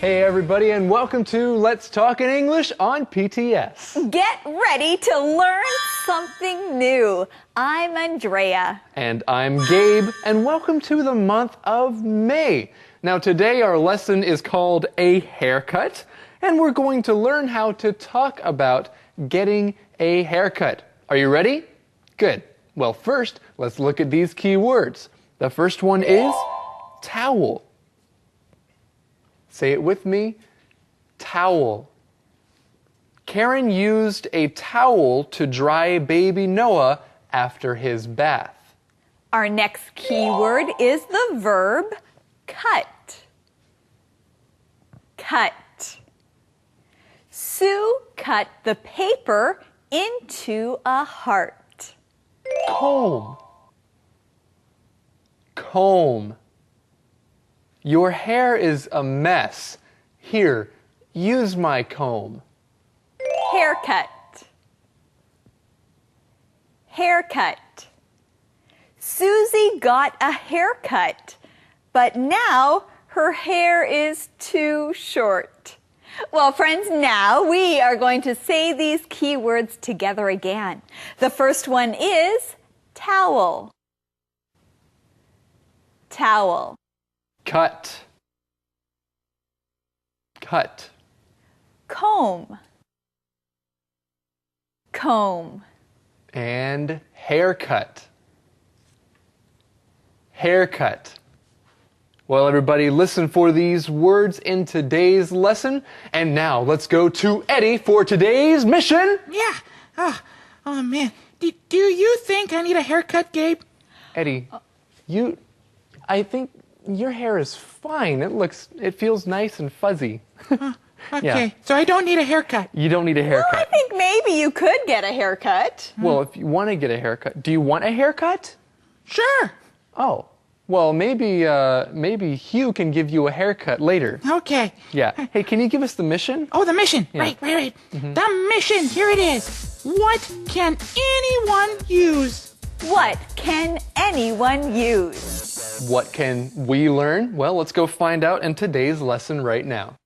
Hey everybody, and welcome to Let's Talk in English on PTS. Get ready to learn something new. I'm Andrea. And I'm Gabe, and welcome to the month of May. Now today our lesson is called A Haircut, and we're going to learn how to talk about getting a haircut. Are you ready? Good. Well, first, let's look at these key words. The first one is towel. Say it with me, towel. Karen used a towel to dry baby Noah after his bath. Our next key word is the verb cut. Cut. Sue cut the paper into a heart. Comb. Comb. Your hair is a mess. Here, use my comb. Haircut. Haircut. Susie got a haircut, but now her hair is too short. Well, friends, now we are going to say these key words together again. The first one is towel. Towel. Cut. Cut. Comb. Comb. And haircut. Haircut. Well, everybody, listen for these words in today's lesson. And now let's go to Eddie for today's mission. Yeah. Oh man. Do you think I need a haircut, Gabe? Eddie, I think your hair is fine. It feels nice and fuzzy. Okay, Yeah. so I don't need a haircut. You don't need a haircut. Well, I think maybe you could get a haircut. Well, if you want to get a haircut, do you want a haircut? Sure. Oh, well, maybe Hugh can give you a haircut later. Okay. Yeah. Hey, can you give us the mission? Oh, the mission. Yeah. Right. The mission. Here it is. What can anyone use? What can anyone use? What can we learn? Well, let's go find out in today's lesson right now.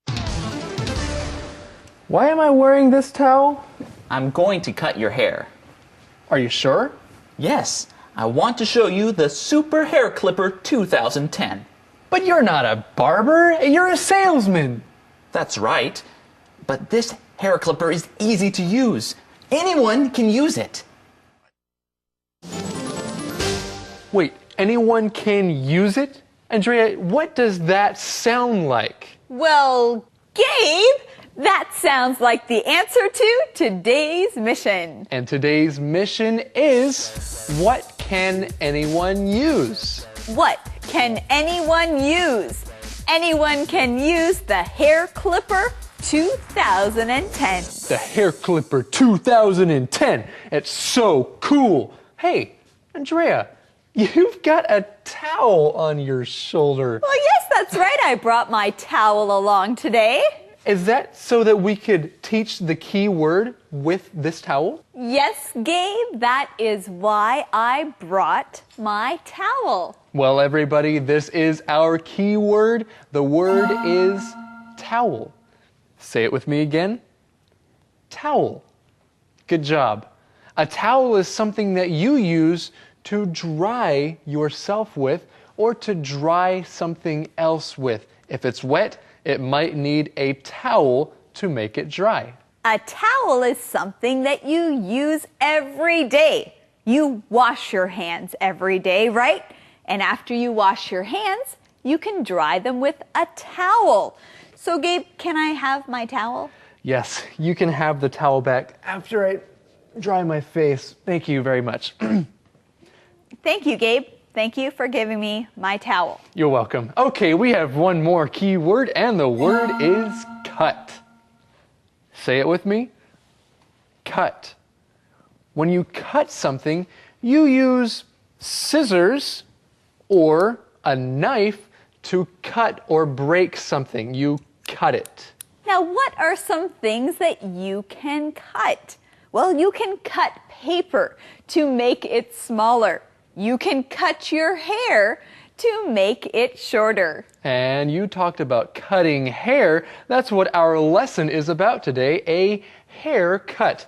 Why am I wearing this towel? I'm going to cut your hair. Are you sure? Yes, I want to show you the Super Hair Clipper 2010. But you're not a barber, you're a salesman. That's right. But this hair clipper is easy to use. Anyone can use it. Wait, anyone can use it? Andrea, what does that sound like? Well, Gabe, that sounds like the answer to today's mission. And today's mission is, what can anyone use? What can anyone use? Anyone can use the Hair Clipper 2010. The Hair Clipper 2010. It's so cool. Hey, Andrea, you've got a towel on your shoulder. Well, yes, that's right. I brought my towel along today. Is that so that we could teach the key word with this towel? Yes, Gabe, that is why I brought my towel. Well, everybody, this is our key word. The word is towel. Say it with me again. Towel. Good job. A towel is something that you use to dry yourself with or to dry something else with. If it's wet, it might need a towel to make it dry. A towel is something that you use every day. You wash your hands every day, right? And after you wash your hands, you can dry them with a towel. So, Gabe, can I have my towel? Yes, you can have the towel back after I dry my face. Thank you very much. Thank you, Gabe. Thank you for giving me my towel. You're welcome. Okay, we have one more key word, and the word is cut. Say it with me. Cut. When you cut something, you use scissors or a knife to cut or break something. You cut it. Now, what are some things that you can cut? Well, you can cut paper to make it smaller. You can cut your hair to make it shorter. And you talked about cutting hair. That's what our lesson is about today, a haircut.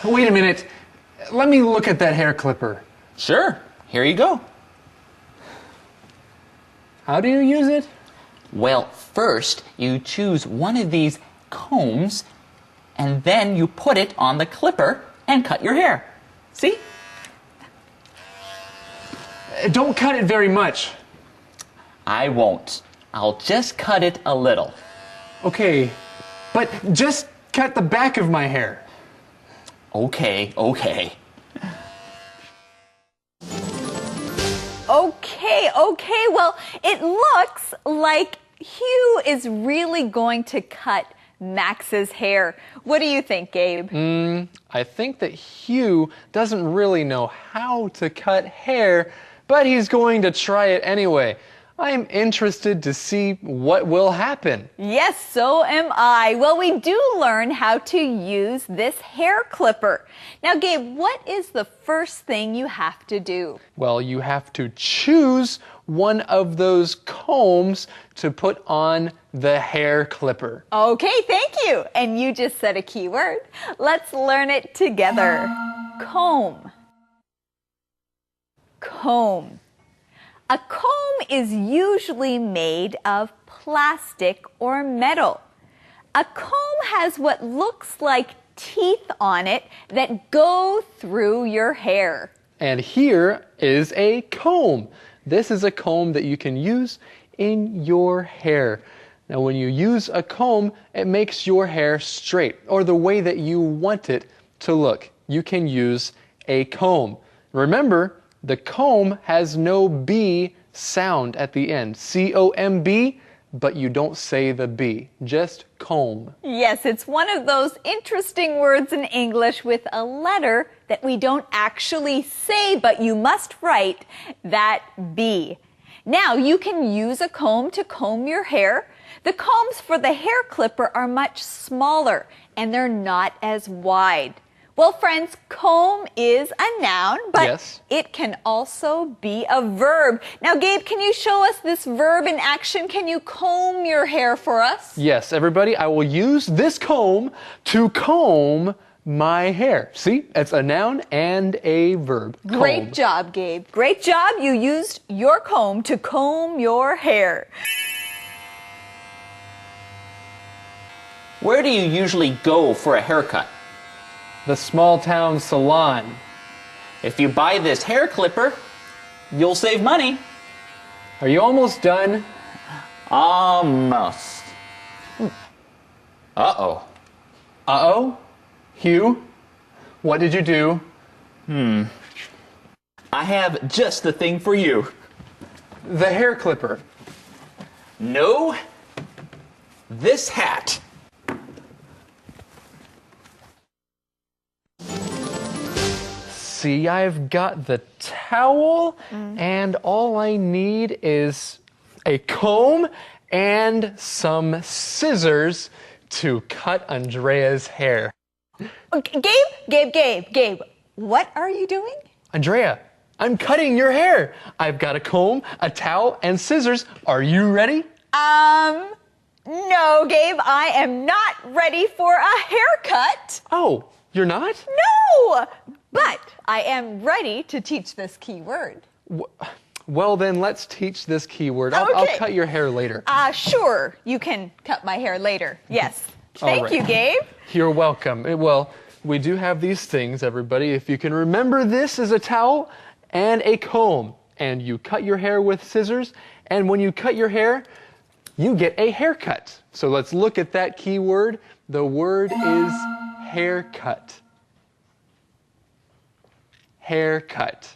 Wait a minute. Let me look at that hair clipper. Sure, here you go. How do you use it? Well, first you choose one of these combs and then you put it on the clipper and cut your hair. See? Don't cut it very much. I won't. I'll just cut it a little. Okay, but just cut the back of my hair. Okay. Okay. Well, it looks like Hugh is really going to cut Max's hair. What do you think, Gabe? I think that Hugh doesn't really know how to cut hair, but he's going to try it anyway. I am interested to see what will happen. Yes, so am I. Well, we do learn how to use this hair clipper. Now, Gabe, what is the first thing you have to do? Well, you have to choose one of those combs to put on the hair clipper. Okay, thank you. And you just said a key word. Let's learn it together. Comb. Comb. A comb is usually made of plastic or metal. A comb has what looks like teeth on it that go through your hair. And here is a comb. This is a comb that you can use in your hair. Now, when you use a comb, it makes your hair straight, or the way that you want it to look. You can use a comb. Remember, the comb has no B sound at the end. C-O-M-B, but you don't say the B, just comb. Yes, it's one of those interesting words in English with a letter that we don't actually say, but you must write that B. Now, you can use a comb to comb your hair. The combs for the hair clipper are much smaller and they're not as wide. Well, friends, comb is a noun, but yes, it can also be a verb. Now, Gabe, can you show us this verb in action? Can you comb your hair for us? Yes, everybody, I will use this comb to comb my hair. See, it's a noun and a verb. Comb. Great job, Gabe. Great job. You used your comb to comb your hair. Where do you usually go for a haircut? The small town salon. If you buy this hair clipper, you'll save money. Are you almost done? Almost. Uh-oh. Uh-oh? Hugh? What did you do? I have just the thing for you. The hair clipper. No, this hat. See, I've got the towel, and all I need is a comb and some scissors to cut Andrea's hair. Gabe, what are you doing? Andrea, I'm cutting your hair. I've got a comb, a towel, and scissors. Are you ready? No, Gabe, I am not ready for a haircut. Oh, you're not? No, but I am ready to teach this key word. Well, then let's teach this keyword. I'll Okay. cut your hair later. Sure, you can cut my hair later. Yes. All Thank right. you, Gabe. You're welcome. Well, we do have these things, everybody. If you can remember, this is a towel and a comb. And you cut your hair with scissors. And when you cut your hair, you get a haircut. So let's look at that keyword. The word is haircut. Haircut.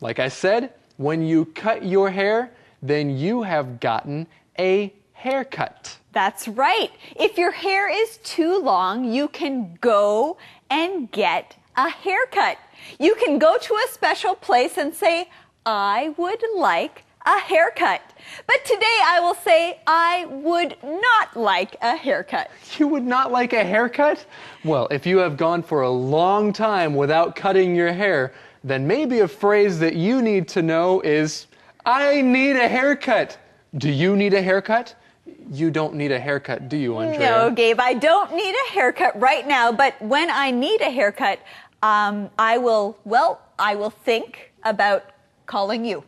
Like I said, when you cut your hair, then you have gotten a haircut. That's right. If your hair is too long, you can go and get a haircut. You can go to a special place and say, I would like a haircut. But today I will say, I would not like a haircut. You would not like a haircut? Well, if you have gone for a long time without cutting your hair, then maybe a phrase that you need to know is, I need a haircut. Do you need a haircut? You don't need a haircut, do you, Andrea? No, Gabe, I don't need a haircut right now, but when I need a haircut, I will think about calling you.